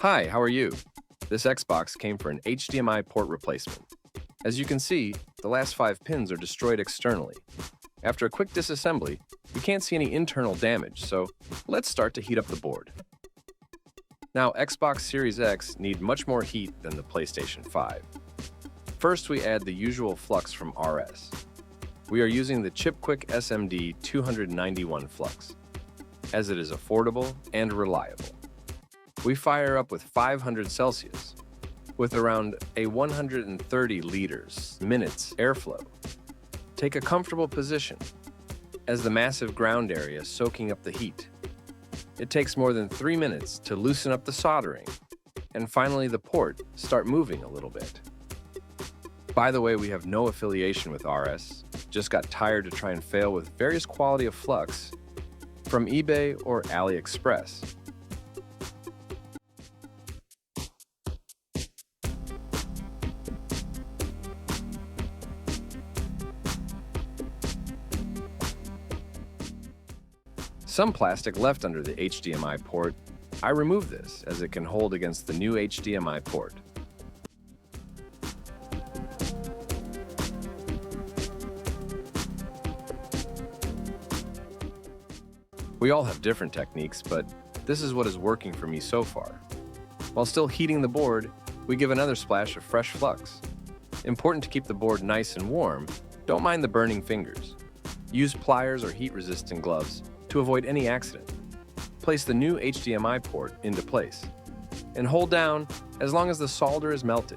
Hi, how are you? This Xbox came for an HDMI port replacement. As you can see, the last 5 pins are destroyed externally. After a quick disassembly, we can't see any internal damage, so let's start to heat up the board. Now, Xbox Series X need much more heat than the PlayStation 5. First, we add the usual flux from RS. We are using the ChipQuick SMD 291 flux, as it is affordable and reliable. We fire up with 500 Celsius, with around a 130 liters minutes airflow. Take a comfortable position, as the massive ground area is soaking up the heat. It takes more than 3 minutes to loosen up the soldering, and finally the port start moving a little bit. By the way, we have no affiliation with RS, just got tired to try and fail with various quality of flux from eBay or AliExpress. Some plastic left under the HDMI port. I removed this as it can hold against the new HDMI port. We all have different techniques, but this is what is working for me so far. While still heating the board, we give another splash of fresh flux. Important to keep the board nice and warm, don't mind the burning fingers. Use pliers or heat-resistant gloves to avoid any accident. Place the new HDMI port into place and hold down as long as the solder is melted.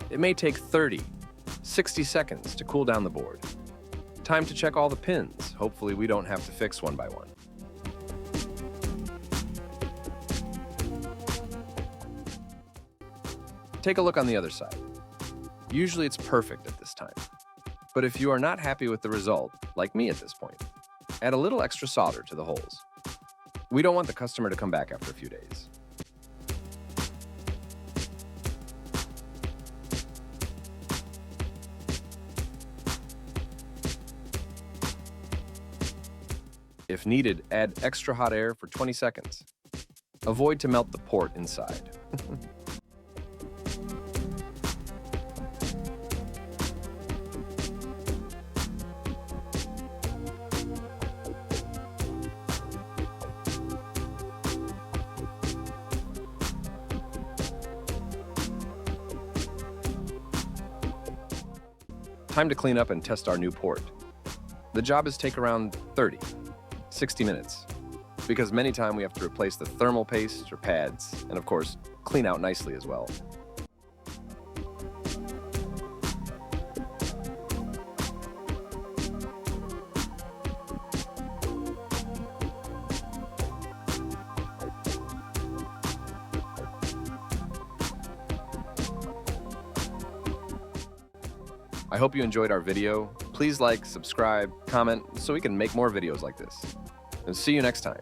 It may take 60 seconds to cool down the board. Time to check all the pins. Hopefully we don't have to fix one by one. Take a look on the other side. Usually it's perfect at this time. But if you are not happy with the result, like me at this point, add a little extra solder to the holes. We don't want the customer to come back after a few days. If needed, add extra hot air for 20 seconds. Avoid to melt the port inside. Time to clean up and test our new port. The job is take around 60 minutes, because many times we have to replace the thermal paste or pads, and of course, clean out nicely as well. I hope you enjoyed our video. Please like, subscribe, comment, so we can make more videos like this. And see you next time.